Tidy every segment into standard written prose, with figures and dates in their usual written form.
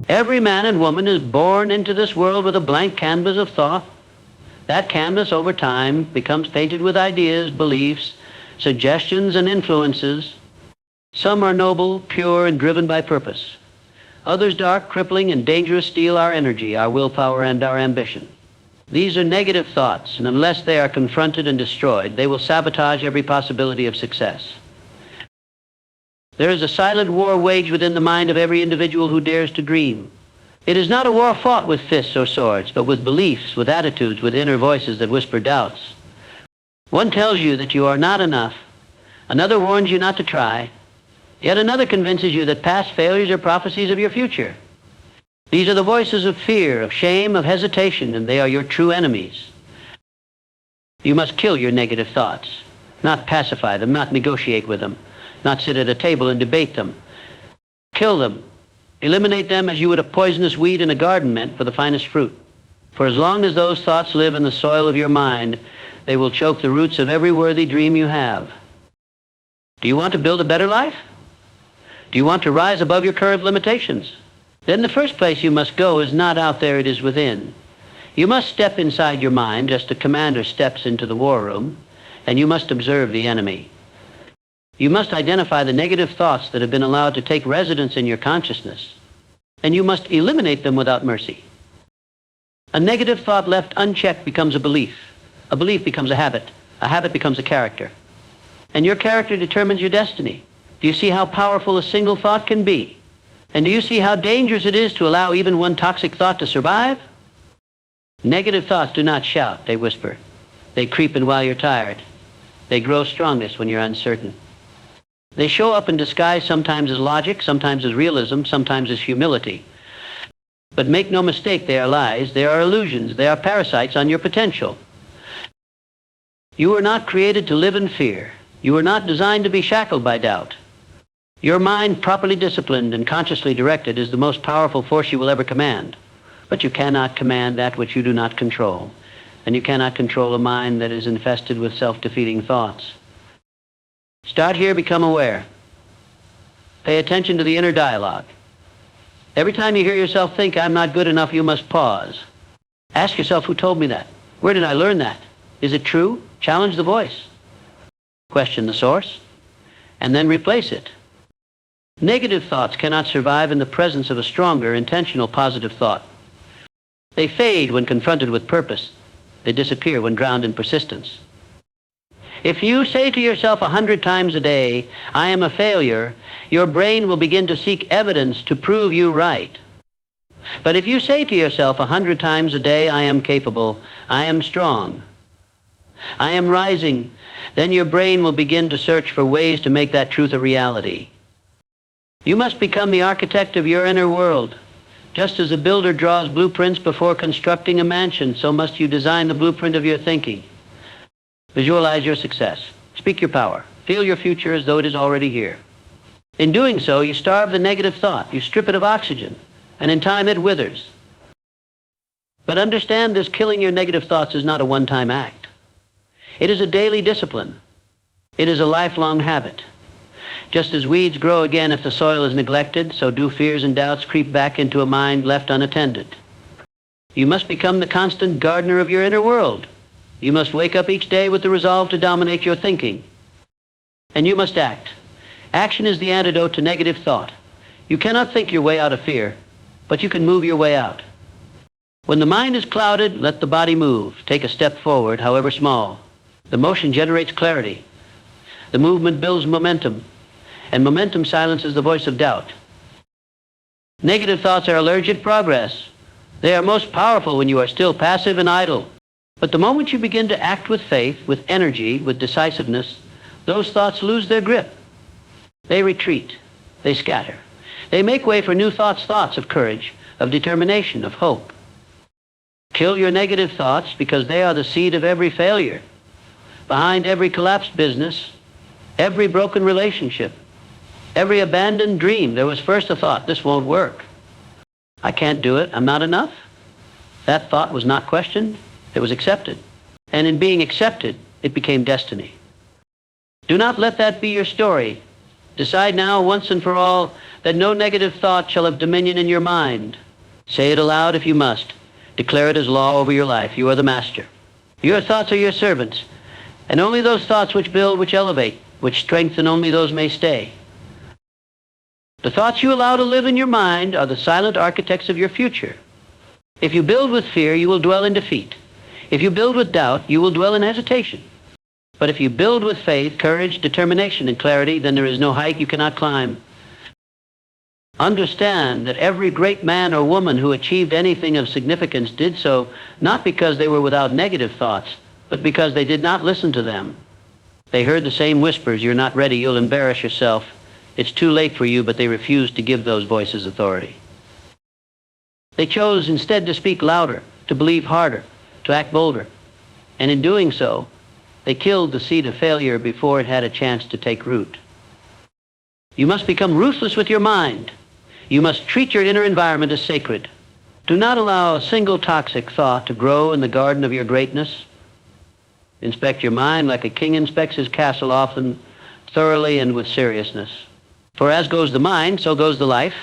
Every man and woman is born into this world with a blank canvas of thought. That canvas over time becomes painted with ideas, beliefs, suggestions, and influences. Some are noble, pure, and driven by purpose. Others dark, crippling, and dangerous steal our energy, our willpower, and our ambition. These are negative thoughts, and unless they are confronted and destroyed, they will sabotage every possibility of success. There is a silent war waged within the mind of every individual who dares to dream. It is not a war fought with fists or swords, but with beliefs, with attitudes, with inner voices that whisper doubts. One tells you that you are not enough. Another warns you not to try. Yet another convinces you that past failures are prophecies of your future. These are the voices of fear, of shame, of hesitation, and they are your true enemies. You must kill your negative thoughts, not pacify them, not negotiate with them, not sit at a table and debate them. Kill them. Eliminate them as you would a poisonous weed in a garden meant for the finest fruit. For as long as those thoughts live in the soil of your mind, they will choke the roots of every worthy dream you have. Do you want to build a better life? Do you want to rise above your current limitations? Then the first place you must go is not out there, it is within. You must step inside your mind just as a commander steps into the war room, and you must observe the enemy. You must identify the negative thoughts that have been allowed to take residence in your consciousness, and you must eliminate them without mercy. A negative thought left unchecked becomes a belief becomes a habit becomes a character, and your character determines your destiny. Do you see how powerful a single thought can be? And do you see how dangerous it is to allow even one toxic thought to survive? Negative thoughts do not shout, they whisper. They creep in while you're tired. They grow strongest when you're uncertain. They show up in disguise sometimes as logic, sometimes as realism, sometimes as humility. But make no mistake, they are lies, they are illusions, they are parasites on your potential. You were not created to live in fear. You were not designed to be shackled by doubt. Your mind, properly disciplined and consciously directed, is the most powerful force you will ever command. But you cannot command that which you do not control. And you cannot control a mind that is infested with self-defeating thoughts. Start here, become aware. Pay attention to the inner dialogue. Every time you hear yourself think, I'm not good enough, you must pause. Ask yourself, who told me that? Where did I learn that? Is it true? Challenge the voice. Question the source, and then replace it. Negative thoughts cannot survive in the presence of a stronger, intentional, positive thought. They fade when confronted with purpose. They disappear when drowned in persistence. If you say to yourself 100 times a day, I am a failure, your brain will begin to seek evidence to prove you right. But if you say to yourself 100 times a day, I am capable, I am strong, I am rising, then your brain will begin to search for ways to make that truth a reality. You must become the architect of your inner world. Just as a builder draws blueprints before constructing a mansion, so must you design the blueprint of your thinking. Visualize your success. Speak your power. Feel your future as though it is already here. In doing so, you starve the negative thought. You strip it of oxygen, and in time it withers. But understand this: killing your negative thoughts is not a one-time act. It is a daily discipline. It is a lifelong habit. Just as weeds grow again if the soil is neglected, so do fears and doubts creep back into a mind left unattended. You must become the constant gardener of your inner world. You must wake up each day with the resolve to dominate your thinking. And you must act. Action is the antidote to negative thought. You cannot think your way out of fear, but you can move your way out. When the mind is clouded, let the body move. Take a step forward, however small. The motion generates clarity. The movement builds momentum, and momentum silences the voice of doubt. Negative thoughts are allergic to progress. They are most powerful when you are still passive and idle. But the moment you begin to act with faith, with energy, with decisiveness, those thoughts lose their grip. They retreat. They scatter. They make way for new thoughts, thoughts of courage, of determination, of hope. Kill your negative thoughts because they are the seed of every failure. Behind every collapsed business, every broken relationship, every abandoned dream, there was first a thought, this won't work. I can't do it. I'm not enough. That thought was not questioned. It was accepted. And in being accepted, it became destiny. Do not let that be your story. Decide now, once and for all, that no negative thought shall have dominion in your mind. Say it aloud if you must. Declare it as law over your life. You are the master. Your thoughts are your servants, and only those thoughts which build, which elevate, which strengthen, only those may stay. The thoughts you allow to live in your mind are the silent architects of your future. If you build with fear, you will dwell in defeat. If you build with doubt, you will dwell in hesitation. But if you build with faith, courage, determination, and clarity, then there is no height you cannot climb. Understand that every great man or woman who achieved anything of significance did so not because they were without negative thoughts, but because they did not listen to them. They heard the same whispers, "You're not ready, you'll embarrass yourself, it's too late for you," but they refused to give those voices authority. They chose instead to speak louder, to believe harder, to act bolder. And in doing so, they killed the seed of failure before it had a chance to take root. You must become ruthless with your mind. You must treat your inner environment as sacred. Do not allow a single toxic thought to grow in the garden of your greatness. Inspect your mind like a king inspects his castle, often thoroughly and with seriousness. For as goes the mind, so goes the life.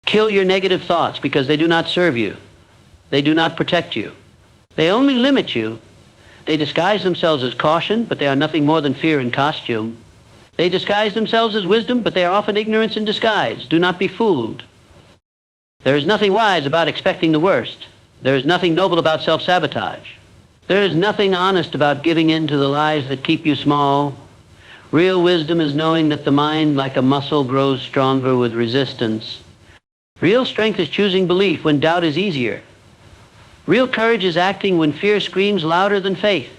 Kill your negative thoughts because they do not serve you. They do not protect you. They only limit you. They disguise themselves as caution, but they are nothing more than fear in costume. They disguise themselves as wisdom, but they are often ignorance in disguise. Do not be fooled. There is nothing wise about expecting the worst. There is nothing noble about self-sabotage. There is nothing honest about giving in to the lies that keep you small. Real wisdom is knowing that the mind, like a muscle, grows stronger with resistance. Real strength is choosing belief when doubt is easier. Real courage is acting when fear screams louder than faith.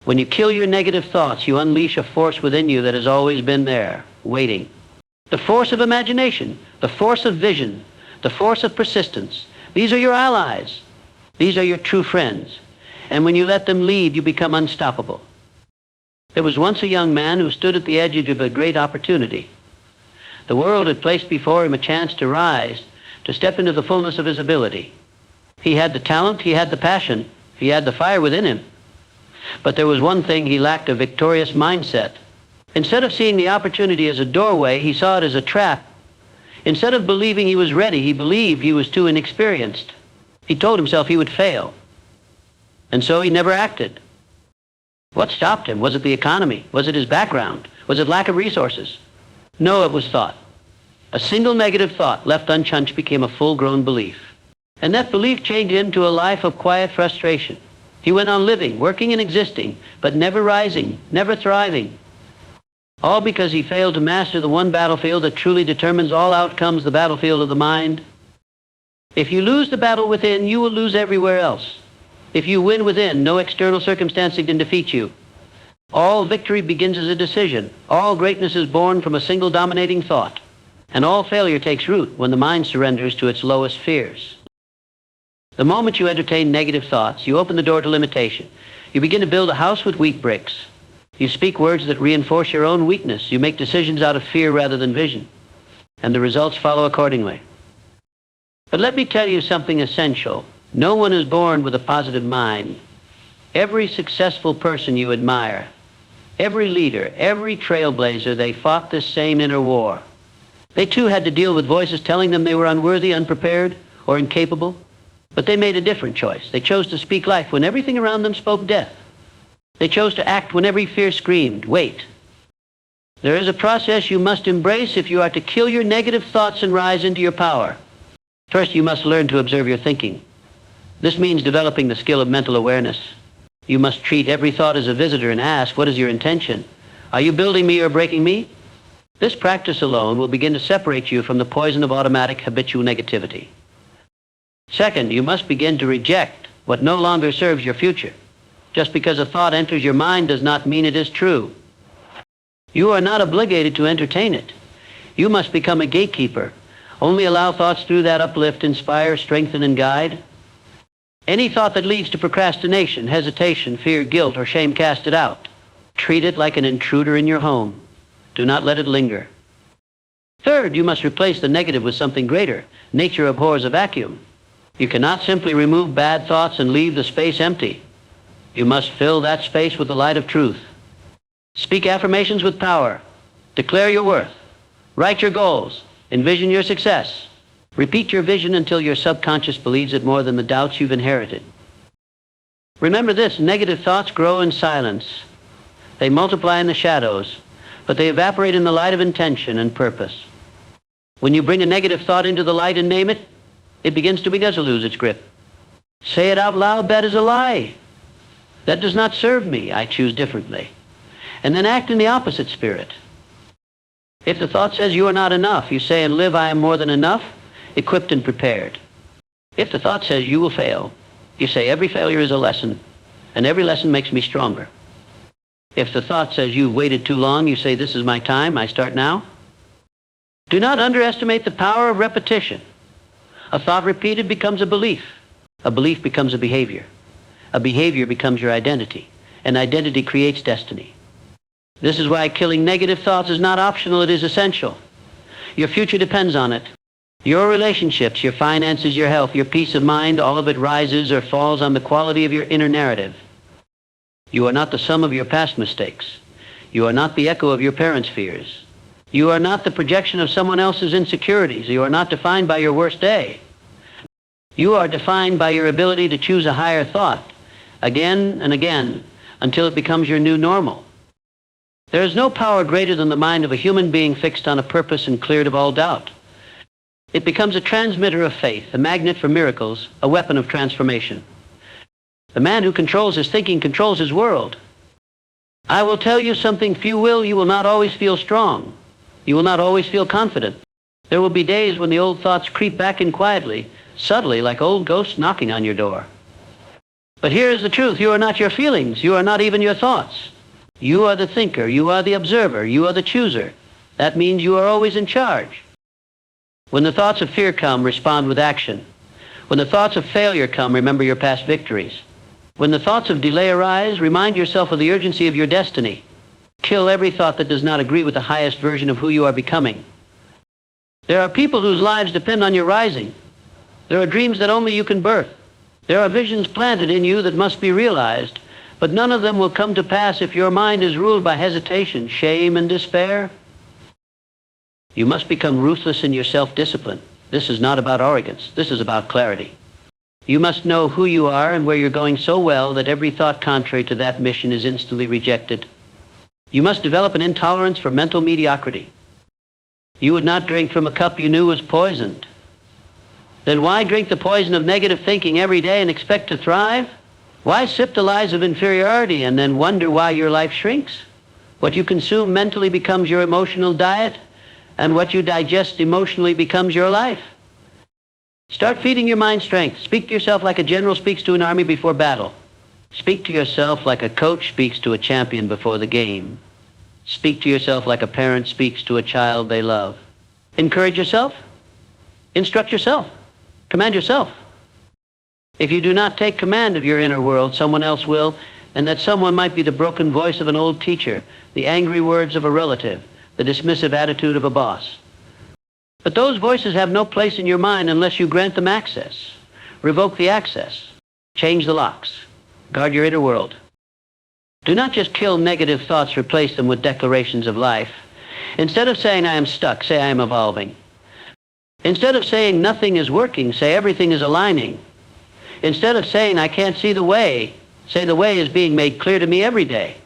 When you kill your negative thoughts, you unleash a force within you that has always been there, waiting. The force of imagination, the force of vision, the force of persistence. These are your allies. These are your true friends. And when you let them lead, you become unstoppable. There was once a young man who stood at the edge of a great opportunity. The world had placed before him a chance to rise, to step into the fullness of his ability. He had the talent, he had the passion, he had the fire within him. But there was one thing: he lacked a victorious mindset. Instead of seeing the opportunity as a doorway, he saw it as a trap. Instead of believing he was ready, he believed he was too inexperienced. He told himself he would fail. And so he never acted. What stopped him? Was it the economy? Was it his background? Was it lack of resources? No, it was thought. A single negative thought left unchecked became a full-grown belief. And that belief changed him to a life of quiet frustration. He went on living, working and existing, but never rising, never thriving. All because he failed to master the one battlefield that truly determines all outcomes, the battlefield of the mind. If you lose the battle within, you will lose everywhere else. If you win within, no external circumstance can defeat you. All victory begins as a decision. All greatness is born from a single dominating thought. And all failure takes root when the mind surrenders to its lowest fears. The moment you entertain negative thoughts, you open the door to limitation. You begin to build a house with wheat bricks. You speak words that reinforce your own weakness. You make decisions out of fear rather than vision. And the results follow accordingly. But let me tell you something essential. No one is born with a positive mind. Every successful person you admire, every leader, every trailblazer, they fought this same inner war. They too had to deal with voices telling them they were unworthy, unprepared, or incapable. But they made a different choice. They chose to speak life when everything around them spoke death. They chose to act when every fear screamed, wait. There is a process you must embrace if you are to kill your negative thoughts and rise into your power. First, you must learn to observe your thinking. This means developing the skill of mental awareness. You must treat every thought as a visitor and ask, what is your intention? Are you building me or breaking me? This practice alone will begin to separate you from the poison of automatic habitual negativity. Second, you must begin to reject what no longer serves your future. Just because a thought enters your mind does not mean it is true. You are not obligated to entertain it. You must become a gatekeeper. Only allow thoughts through that uplift, inspire, strengthen, and guide. Any thought that leads to procrastination, hesitation, fear, guilt, or shame, cast it out. Treat it like an intruder in your home. Do not let it linger. Third, you must replace the negative with something greater. Nature abhors a vacuum. You cannot simply remove bad thoughts and leave the space empty. You must fill that space with the light of truth. Speak affirmations with power. Declare your worth. Write your goals. Envision your success. Repeat your vision until your subconscious believes it more than the doubts you've inherited. Remember this, negative thoughts grow in silence. They multiply in the shadows, but they evaporate in the light of intention and purpose. When you bring a negative thought into the light and name it, it begins to lose its grip. Say it out loud, that is a lie. That does not serve me, I choose differently. And then act in the opposite spirit. If the thought says you are not enough, you say and live, I am more than enough, equipped and prepared. If the thought says you will fail, you say every failure is a lesson, and every lesson makes me stronger. If the thought says you've waited too long, you say this is my time, I start now. Do not underestimate the power of repetition. A thought repeated becomes a belief. A belief becomes a behavior. A behavior becomes your identity. And identity creates destiny. This is why killing negative thoughts is not optional, it is essential. Your future depends on it. Your relationships, your finances, your health, your peace of mind, all of it rises or falls on the quality of your inner narrative. You are not the sum of your past mistakes. You are not the echo of your parents' fears. You are not the projection of someone else's insecurities. You are not defined by your worst day. You are defined by your ability to choose a higher thought again and again until it becomes your new normal. There is no power greater than the mind of a human being fixed on a purpose and cleared of all doubt. It becomes a transmitter of faith, a magnet for miracles, a weapon of transformation. The man who controls his thinking controls his world. I will tell you something, few will, you will not always feel strong. You will not always feel confident. There will be days when the old thoughts creep back in quietly, subtly, like old ghosts knocking on your door. But here is the truth, you are not your feelings, you are not even your thoughts. You are the thinker, you are the observer, you are the chooser. That means you are always in charge. When the thoughts of fear come, respond with action. When the thoughts of failure come, remember your past victories. When the thoughts of delay arise, remind yourself of the urgency of your destiny. Kill every thought that does not agree with the highest version of who you are becoming. There are people whose lives depend on your rising. There are dreams that only you can birth. There are visions planted in you that must be realized, but none of them will come to pass if your mind is ruled by hesitation, shame, and despair. You must become ruthless in your self-discipline. This is not about arrogance. This is about clarity. You must know who you are and where you're going so well that every thought contrary to that mission is instantly rejected. You must develop an intolerance for mental mediocrity. You would not drink from a cup you knew was poisoned. Then why drink the poison of negative thinking every day and expect to thrive? Why sip the lies of inferiority and then wonder why your life shrinks? What you consume mentally becomes your emotional diet, and what you digest emotionally becomes your life. Start feeding your mind strength. Speak to yourself like a general speaks to an army before battle. Speak to yourself like a coach speaks to a champion before the game. Speak to yourself like a parent speaks to a child they love. Encourage yourself. Instruct yourself. Command yourself. If you do not take command of your inner world, someone else will, and that someone might be the broken voice of an old teacher, the angry words of a relative, the dismissive attitude of a boss. But those voices have no place in your mind unless you grant them access. Revoke the access. Change the locks. Guard your inner world. Do not just kill negative thoughts, replace them with declarations of life. Instead of saying I am stuck, say I am evolving. Instead of saying nothing is working, say everything is aligning. Instead of saying I can't see the way, say the way is being made clear to me every day.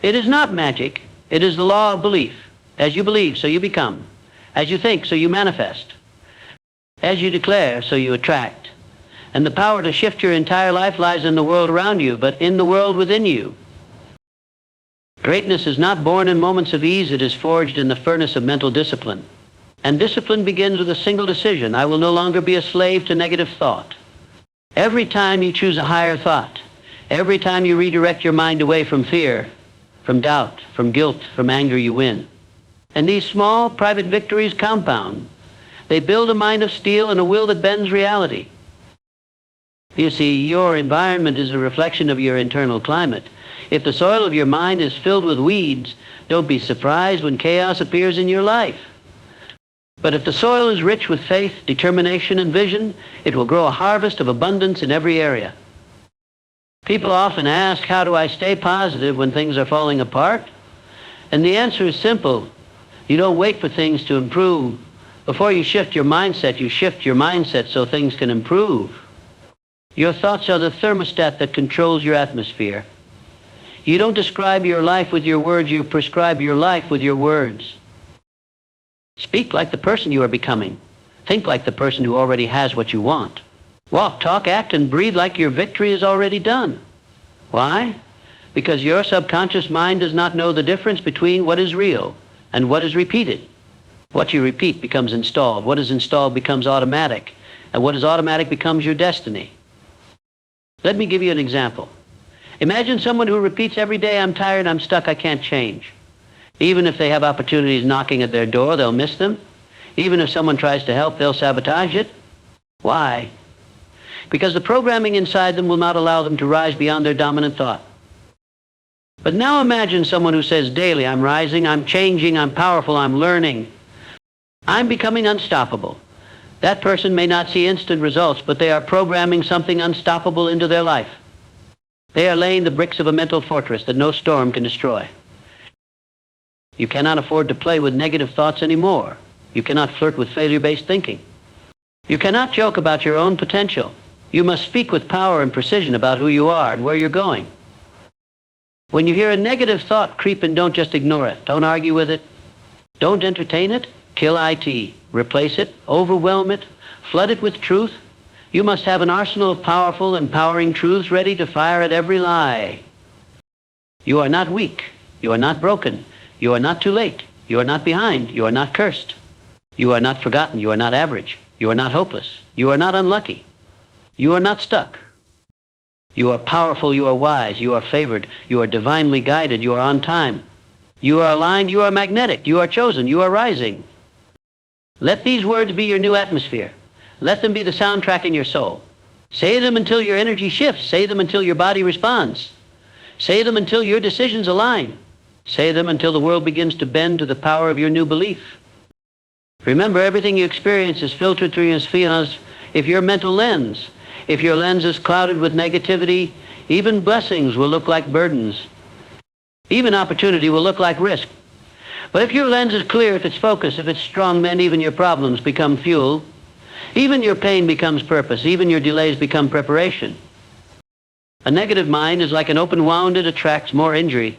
It is not magic. It is the law of belief. As you believe, so you become. As you think, so you manifest. As you declare, so you attract. And the power to shift your entire life lies in the world around you, but in the world within you. Greatness is not born in moments of ease. It is forged in the furnace of mental discipline. And discipline begins with a single decision. I will no longer be a slave to negative thought. Every time you choose a higher thought, every time you redirect your mind away from fear, from doubt, from guilt, from anger, you win. And these small, private victories compound. They build a mind of steel and a will that bends reality. You see, your environment is a reflection of your internal climate. If the soil of your mind is filled with weeds, don't be surprised when chaos appears in your life. But if the soil is rich with faith, determination, and vision, it will grow a harvest of abundance in every area. People often ask, how do I stay positive when things are falling apart? And the answer is simple. You don't wait for things to improve. Before you shift your mindset so things can improve. Your thoughts are the thermostat that controls your atmosphere. You don't describe your life with your words, you prescribe your life with your words. Speak like the person you are becoming. Think like the person who already has what you want. Walk, talk, act, and breathe like your victory is already done. Why? Because your subconscious mind does not know the difference between what is real and what is repeated. What you repeat becomes installed. What is installed becomes automatic. And what is automatic becomes your destiny. Let me give you an example. Imagine someone who repeats every day, I'm tired, I'm stuck, I can't change. Even if they have opportunities knocking at their door, they'll miss them. Even if someone tries to help, they'll sabotage it. Why? Because the programming inside them will not allow them to rise beyond their dominant thought. But now imagine someone who says daily, I'm rising, I'm changing, I'm powerful, I'm learning. I'm becoming unstoppable. That person may not see instant results, but they are programming something unstoppable into their life. They are laying the bricks of a mental fortress that no storm can destroy. You cannot afford to play with negative thoughts anymore. You cannot flirt with failure-based thinking. You cannot joke about your own potential. You must speak with power and precision about who you are and where you're going. When you hear a negative thought creep in, don't just ignore it. Don't argue with it. Don't entertain it. Kill IT. Replace it. Overwhelm it. Flood it with truth. You must have an arsenal of powerful, empowering truths ready to fire at every lie. You are not weak. You are not broken. You are not too late. You are not behind. You are not cursed. You are not forgotten. You are not average. You are not hopeless. You are not unlucky. You are not stuck. You are powerful. You are wise. You are favored. You are divinely guided. You are on time. You are aligned. You are magnetic. You are chosen. You are rising. Let these words be your new atmosphere. Let them be the soundtrack in your soul. Say them until your energy shifts. Say them until your body responds. Say them until your decisions align. Say them until the world begins to bend to the power of your new belief. Remember, everything you experience is filtered through your spheres. If your mental lens, if your lens is clouded with negativity, even blessings will look like burdens. Even opportunity will look like risk. But if your lens is clear, if it's focused, if it's strong, then even your problems become fuel. Even your pain becomes purpose. Even your delays become preparation. A negative mind is like an open wound. It attracts more injury.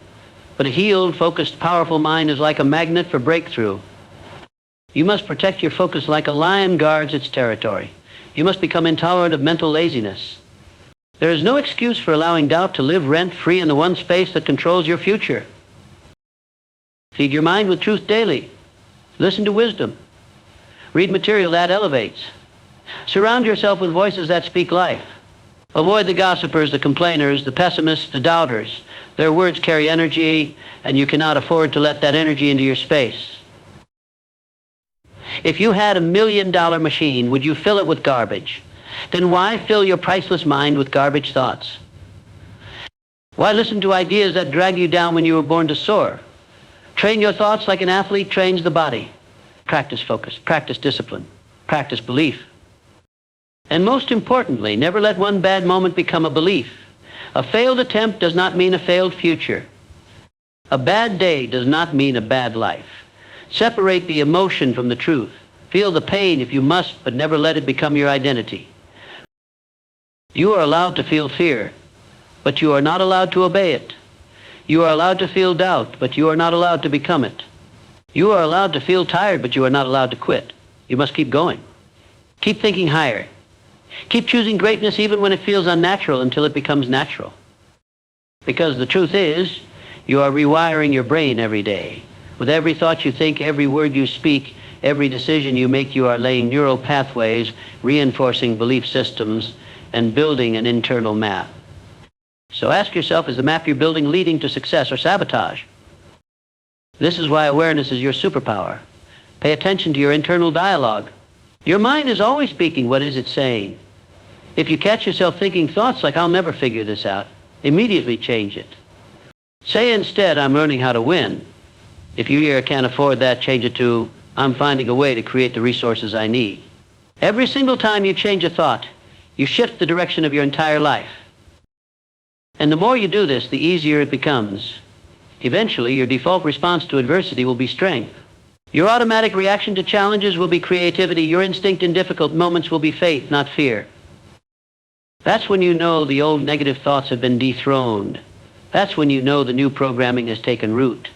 But a healed, focused, powerful mind is like a magnet for breakthrough. You must protect your focus like a lion guards its territory. You must become intolerant of mental laziness. There is no excuse for allowing doubt to live rent-free in the one space that controls your future. Feed your mind with truth daily. Listen to wisdom. Read material that elevates. Surround yourself with voices that speak life. Avoid the gossipers, the complainers, the pessimists, the doubters. Their words carry energy, and you cannot afford to let that energy into your space. If you had $1 million machine, would you fill it with garbage? Then why fill your priceless mind with garbage thoughts? Why listen to ideas that drag you down when you were born to soar? Train your thoughts like an athlete trains the body. Practice focus, practice discipline, practice belief. And most importantly, never let one bad moment become a belief. A failed attempt does not mean a failed future. A bad day does not mean a bad life. Separate the emotion from the truth. Feel the pain if you must, but never let it become your identity. You are allowed to feel fear, but you are not allowed to obey it. You are allowed to feel doubt, but you are not allowed to become it. You are allowed to feel tired, but you are not allowed to quit. You must keep going. Keep thinking higher. Keep choosing greatness even when it feels unnatural until it becomes natural. Because the truth is, you are rewiring your brain every day. With every thought you think, every word you speak, every decision you make, you are laying neural pathways, reinforcing belief systems, and building an internal map. So ask yourself, is the map you're building leading to success or sabotage? This is why awareness is your superpower. Pay attention to your internal dialogue. Your mind is always speaking. What is it saying? If you catch yourself thinking thoughts like, I'll never figure this out, immediately change it. Say instead, I'm learning how to win. If you here can't afford that, change it to, I'm finding a way to create the resources I need. Every single time you change a thought, you shift the direction of your entire life. And the more you do this, the easier it becomes. Eventually, your default response to adversity will be strength. Your automatic reaction to challenges will be creativity. Your instinct in difficult moments will be faith, not fear. That's when you know the old negative thoughts have been dethroned. That's when you know the new programming has taken root.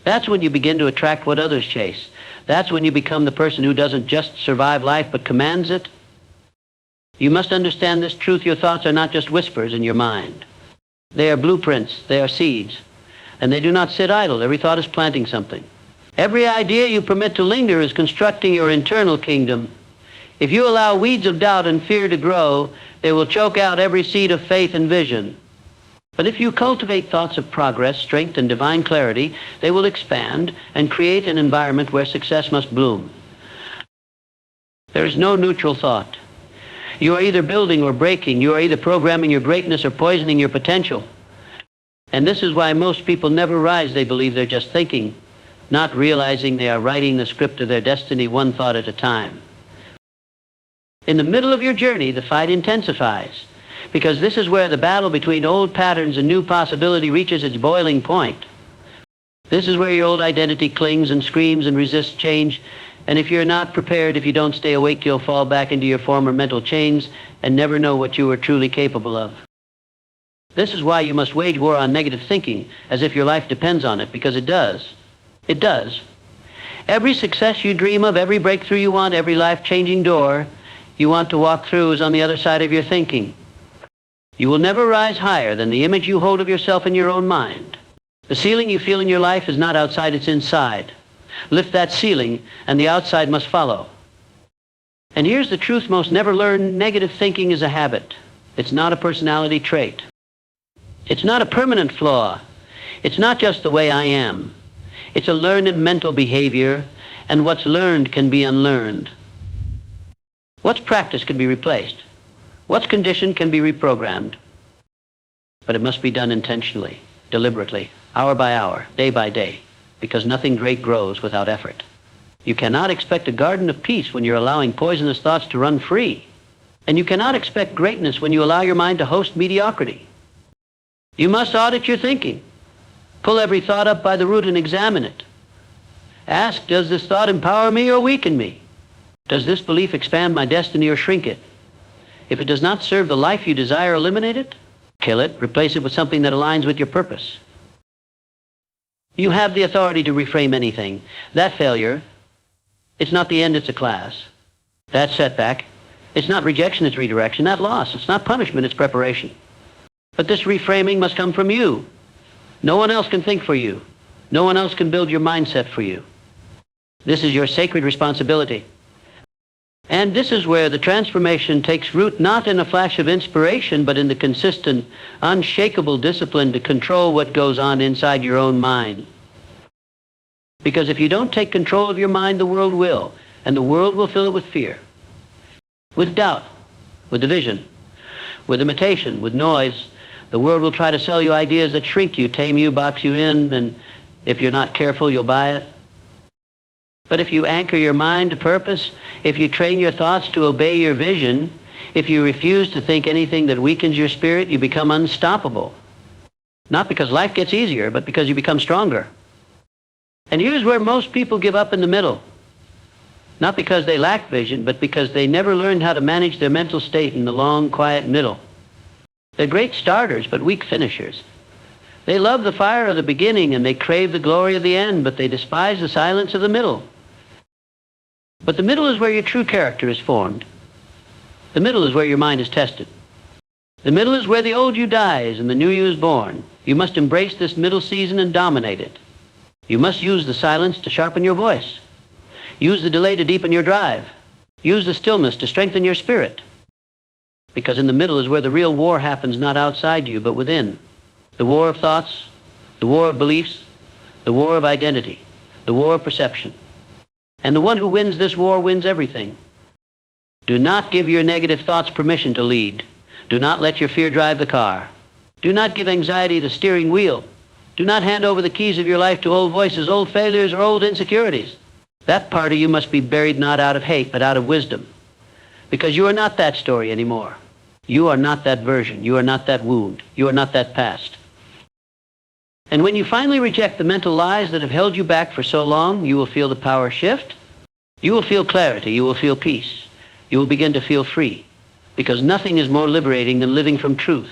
That's when you begin to attract what others chase. That's when you become the person who doesn't just survive life but commands it. You must understand this truth. Your thoughts are not just whispers in your mind. They are blueprints. They are seeds. And they do not sit idle. Every thought is planting something. Every idea you permit to linger is constructing your internal kingdom. If you allow weeds of doubt and fear to grow, they will choke out every seed of faith and vision. But if you cultivate thoughts of progress, strength, and divine clarity, they will expand and create an environment where success must bloom. There is no neutral thought. You are either building or breaking. You are either programming your greatness or poisoning your potential. And this is why most people never rise. They believe they're just thinking, not realizing they are writing the script of their destiny one thought at a time. In the middle of your journey, the fight intensifies, because this is where the battle between old patterns and new possibility reaches its boiling point. This is where your old identity clings and screams and resists change, and if you're not prepared, if you don't stay awake, you'll fall back into your former mental chains and never know what you were truly capable of. This is why you must wage war on negative thinking, as if your life depends on it, because it does. It does. Every success you dream of, every breakthrough you want, every life-changing door you want to walk through is on the other side of your thinking. You will never rise higher than the image you hold of yourself in your own mind. The ceiling you feel in your life is not outside, it's inside. Lift that ceiling, and the outside must follow. And here's the truth most never learned. Negative thinking is a habit. It's not a personality trait. It's not a permanent flaw. It's not just the way I am. It's a learned mental behavior, and what's learned can be unlearned. What's practiced can be replaced. What's conditioned can be reprogrammed. But it must be done intentionally, deliberately, hour by hour, day by day, because nothing great grows without effort. You cannot expect a garden of peace when you're allowing poisonous thoughts to run free. And you cannot expect greatness when you allow your mind to host mediocrity. You must audit your thinking. Pull every thought up by the root and examine it. Ask, does this thought empower me or weaken me? Does this belief expand my destiny or shrink it? If it does not serve the life you desire, eliminate it, kill it, replace it with something that aligns with your purpose. You have the authority to reframe anything. That failure, it's not the end, it's a class. That setback, it's not rejection, it's redirection. That loss, it's not punishment, it's preparation. But this reframing must come from you. No one else can think for you. No one else can build your mindset for you. This is your sacred responsibility. And this is where the transformation takes root, not in a flash of inspiration, but in the consistent, unshakable discipline to control what goes on inside your own mind. Because if you don't take control of your mind, the world will, and the world will fill it with fear, with doubt, with division, with imitation, with noise. The world will try to sell you ideas that shrink you, tame you, box you in, and if you're not careful, you'll buy it. But if you anchor your mind to purpose, if you train your thoughts to obey your vision, if you refuse to think anything that weakens your spirit, you become unstoppable. Not because life gets easier, but because you become stronger. And here's where most people give up in the middle. Not because they lack vision, but because they never learned how to manage their mental state in the long, quiet middle. They're great starters, but weak finishers. They love the fire of the beginning, and they crave the glory of the end, but they despise the silence of the middle. But the middle is where your true character is formed. The middle is where your mind is tested. The middle is where the old you dies and the new you is born. You must embrace this middle season and dominate it. You must use the silence to sharpen your voice. Use the delay to deepen your drive. Use the stillness to strengthen your spirit. Because in the middle is where the real war happens, not outside you, but within. The war of thoughts, the war of beliefs, the war of identity, the war of perception. And the one who wins this war wins everything. Do not give your negative thoughts permission to lead. Do not let your fear drive the car. Do not give anxiety the steering wheel. Do not hand over the keys of your life to old voices, old failures, or old insecurities. That part of you must be buried not out of hate, but out of wisdom. Because you are not that story anymore. You are not that version. You are not that wound. You are not that past. And when you finally reject the mental lies that have held you back for so long, you will feel the power shift. You will feel clarity. You will feel peace. You will begin to feel free, because nothing is more liberating than living from truth.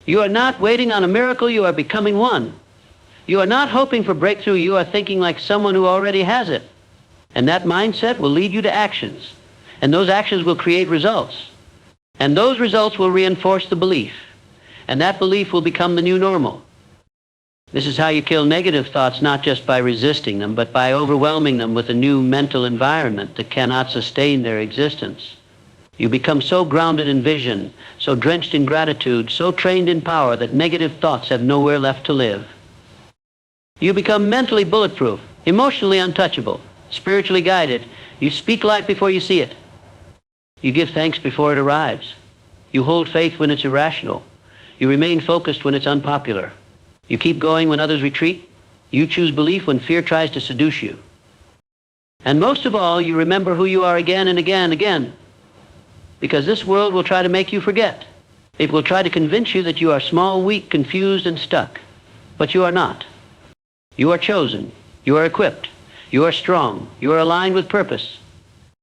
You are not waiting on a miracle. You are becoming one. You are not hoping for breakthrough. You are thinking like someone who already has it. And that mindset will lead you to actions. And those actions will create results. And those results will reinforce the belief. And that belief will become the new normal. This is how you kill negative thoughts, not just by resisting them, but by overwhelming them with a new mental environment that cannot sustain their existence. You become so grounded in vision, so drenched in gratitude, so trained in power that negative thoughts have nowhere left to live. You become mentally bulletproof, emotionally untouchable, spiritually guided. You speak life before you see it. You give thanks before it arrives. You hold faith when it's irrational. You remain focused when it's unpopular. You keep going when others retreat. You choose belief when fear tries to seduce you. And most of all, you remember who you are again and again and again. Because this world will try to make you forget. It will try to convince you that you are small, weak, confused, and stuck. But you are not. You are chosen. You are equipped. You are strong. You are aligned with purpose.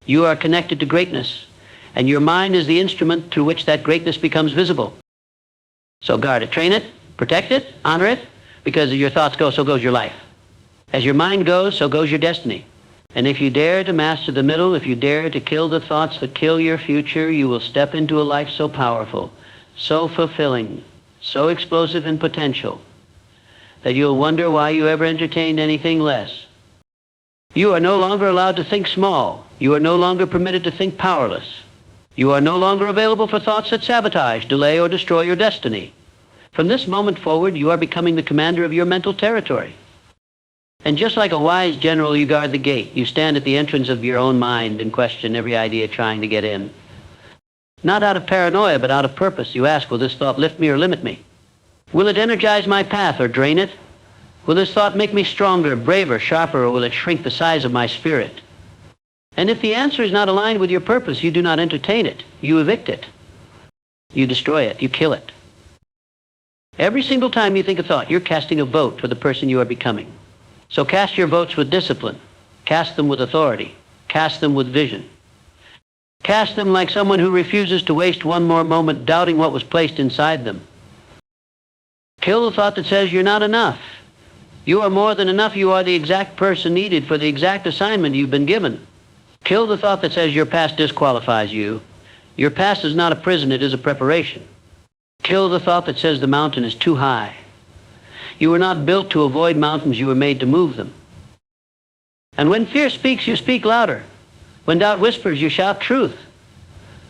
You are connected to greatness. And your mind is the instrument through which that greatness becomes visible. So guard it, train it, protect it, honor it, because as your thoughts go, so goes your life. As your mind goes, so goes your destiny. And if you dare to master the middle, if you dare to kill the thoughts that kill your future, you will step into a life so powerful, so fulfilling, so explosive in potential, that you'll wonder why you ever entertained anything less. You are no longer allowed to think small. You are no longer permitted to think powerless. You are no longer available for thoughts that sabotage, delay, or destroy your destiny. From this moment forward, you are becoming the commander of your mental territory. And just like a wise general, you guard the gate. You stand at the entrance of your own mind and question every idea trying to get in. Not out of paranoia, but out of purpose. You ask, will this thought lift me or limit me? Will it energize my path or drain it? Will this thought make me stronger, braver, sharper, or will it shrink the size of my spirit? And if the answer is not aligned with your purpose, you do not entertain it. You evict it. You destroy it. You kill it. Every single time you think a thought, you're casting a vote for the person you are becoming. So cast your votes with discipline. Cast them with authority. Cast them with vision. Cast them like someone who refuses to waste one more moment doubting what was placed inside them. Kill the thought that says you're not enough. You are more than enough. You are the exact person needed for the exact assignment you've been given. Kill the thought that says your past disqualifies you. Your past is not a prison, it is a preparation. Kill the thought that says the mountain is too high. You were not built to avoid mountains, you were made to move them. And when fear speaks, you speak louder. When doubt whispers, you shout truth.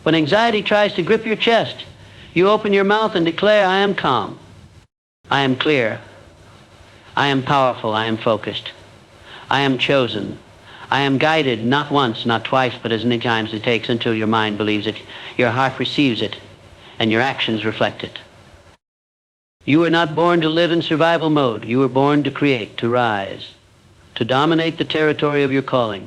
When anxiety tries to grip your chest, you open your mouth and declare, I am calm. I am clear. I am powerful. I am focused. I am chosen. I am guided, not once, not twice, but as many times as it takes until your mind believes it, your heart receives it, and your actions reflect it. You were not born to live in survival mode. You were born to create, to rise, to dominate the territory of your calling.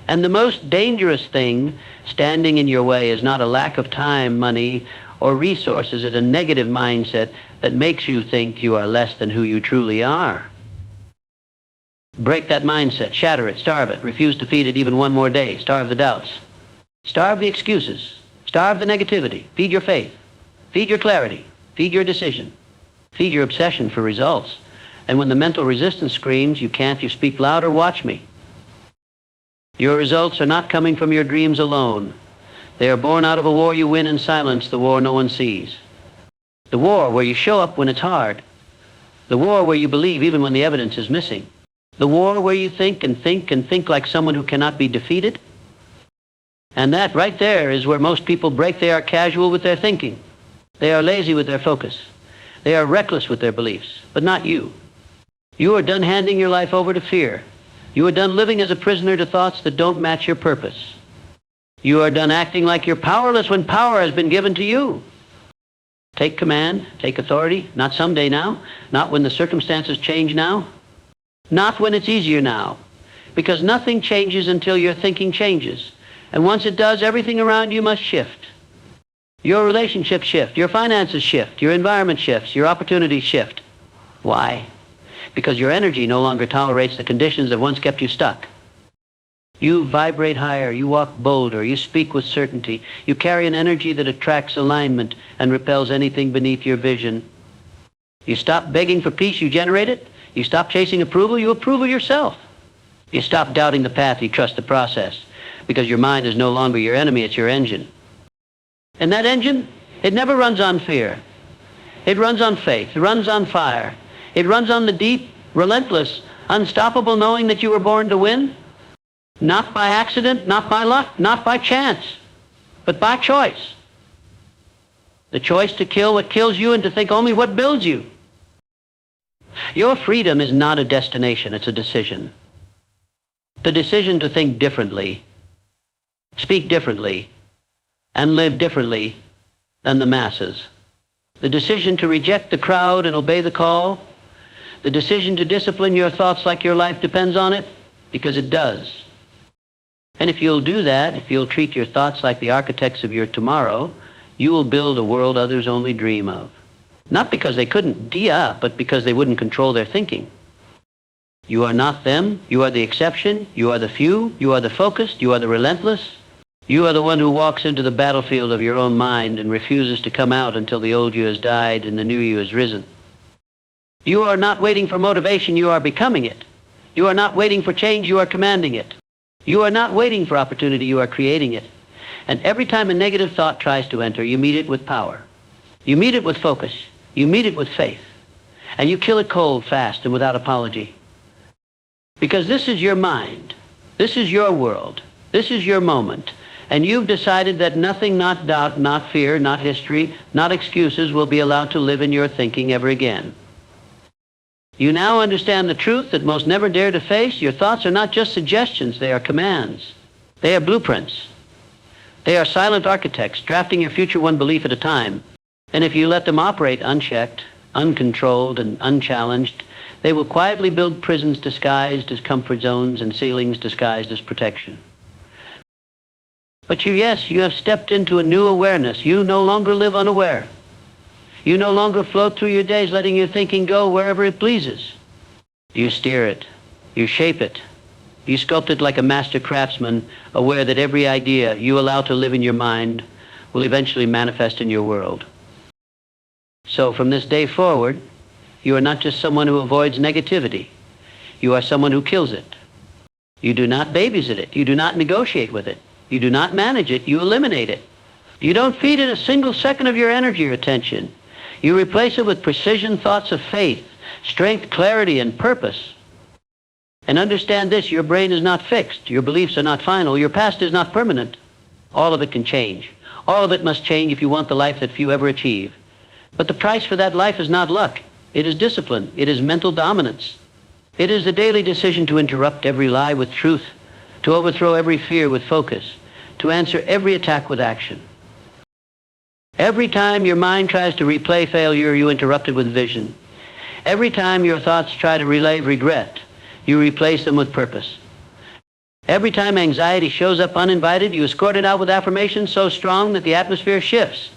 And the most dangerous thing standing in your way is not a lack of time, money, or resources. It's a negative mindset that makes you think you are less than who you truly are. Break that mindset, shatter it, starve it, refuse to feed it even one more day, starve the doubts. Starve the excuses, starve the negativity, feed your faith, feed your clarity, feed your decision, feed your obsession for results. And when the mental resistance screams, you can't, you speak louder, watch me. Your results are not coming from your dreams alone. They are born out of a war you win in silence, the war no one sees. The war where you show up when it's hard. The war where you believe even when the evidence is missing. The war where you think and think and think like someone who cannot be defeated. And that right there is where most people break. They are casual with their thinking. They are lazy with their focus. They are reckless with their beliefs, but not you. You are done handing your life over to fear. You are done living as a prisoner to thoughts that don't match your purpose. You are done acting like you're powerless when power has been given to you. Take command, take authority, not someday now, not when the circumstances change now, not when it's easier now, because nothing changes until your thinking changes. And once it does, everything around you must shift. Your relationships shift, your finances shift, your environment shifts, your opportunities shift. Why? Because your energy no longer tolerates the conditions that once kept you stuck. You vibrate higher, you walk bolder, you speak with certainty, you carry an energy that attracts alignment and repels anything beneath your vision. You stop begging for peace, you generate it. You stop chasing approval, you approve yourself. You stop doubting the path, you trust the process, because your mind is no longer your enemy, it's your engine. And that engine, it never runs on fear. It runs on faith, it runs on fire. It runs on the deep, relentless, unstoppable knowing that you were born to win. Not by accident, not by luck, not by chance, but by choice. The choice to kill what kills you and to think only what builds you. Your freedom is not a destination, it's a decision. The decision to think differently, speak differently, and live differently than the masses. The decision to reject the crowd and obey the call. The decision to discipline your thoughts like your life depends on it, because it does. And if you'll do that, if you'll treat your thoughts like the architects of your tomorrow, you will build a world others only dream of. Not because they couldn't up, but because they wouldn't control their thinking. You are not them. You are the exception. You are the few. You are the focused. You are the relentless. You are the one who walks into the battlefield of your own mind and refuses to come out until the old you has died and the new you has risen. You are not waiting for motivation. You are becoming it. You are not waiting for change. You are commanding it. You are not waiting for opportunity, you are creating it. And every time a negative thought tries to enter, you meet it with power. You meet it with focus. You meet it with faith. And you kill it cold, fast, and without apology. Because this is your mind. This is your world. This is your moment. And you've decided that nothing, not doubt, not fear, not history, not excuses will be allowed to live in your thinking ever again. You now understand the truth that most never dare to face. Your thoughts are not just suggestions, they are commands. They are blueprints. They are silent architects, drafting your future one belief at a time. And if you let them operate unchecked, uncontrolled, and unchallenged, they will quietly build prisons disguised as comfort zones and ceilings disguised as protection. But you have stepped into a new awareness. You no longer live unaware. You no longer float through your days letting your thinking go wherever it pleases. You steer it. You shape it. You sculpt it like a master craftsman, aware that every idea you allow to live in your mind will eventually manifest in your world. So from this day forward, you are not just someone who avoids negativity. You are someone who kills it. You do not babysit it. You do not negotiate with it. You do not manage it. You eliminate it. You don't feed it a single second of your energy or attention. You replace it with precision thoughts of faith, strength, clarity, and purpose. And understand this, your brain is not fixed. Your beliefs are not final. Your past is not permanent. All of it can change. All of it must change if you want the life that few ever achieve. But the price for that life is not luck. It is discipline. It is mental dominance. It is the daily decision to interrupt every lie with truth, to overthrow every fear with focus, to answer every attack with action. Every time your mind tries to replay failure, you interrupt it with vision. Every time your thoughts try to relive regret, you replace them with purpose. Every time anxiety shows up uninvited, you escort it out with affirmations so strong that the atmosphere shifts.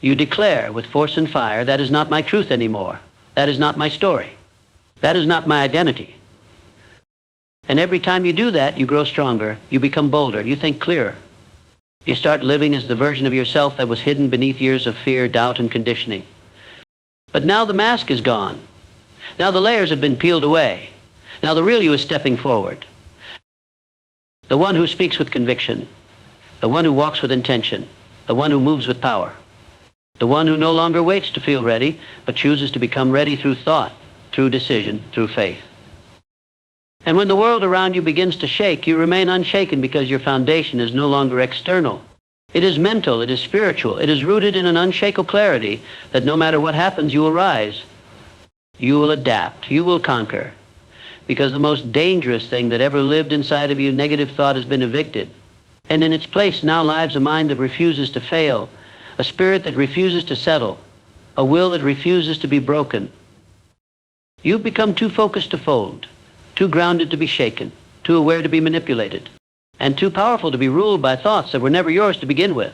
You declare with force and fire, that is not my truth anymore. That is not my story. That is not my identity. And every time you do that, you grow stronger, you become bolder, you think clearer. You start living as the version of yourself that was hidden beneath years of fear, doubt, and conditioning. But now the mask is gone. Now the layers have been peeled away. Now the real you is stepping forward. The one who speaks with conviction. The one who walks with intention. The one who moves with power. The one who no longer waits to feel ready, but chooses to become ready through thought, through decision, through faith. And when the world around you begins to shake, you remain unshaken because your foundation is no longer external. It is mental, it is spiritual, it is rooted in an unshakable clarity that no matter what happens, you will rise. You will adapt, you will conquer. Because the most dangerous thing that ever lived inside of you, negative thought, has been evicted. And in its place now lives a mind that refuses to fail, a spirit that refuses to settle, a will that refuses to be broken. You've become too focused to fold, too grounded to be shaken, too aware to be manipulated, and too powerful to be ruled by thoughts that were never yours to begin with.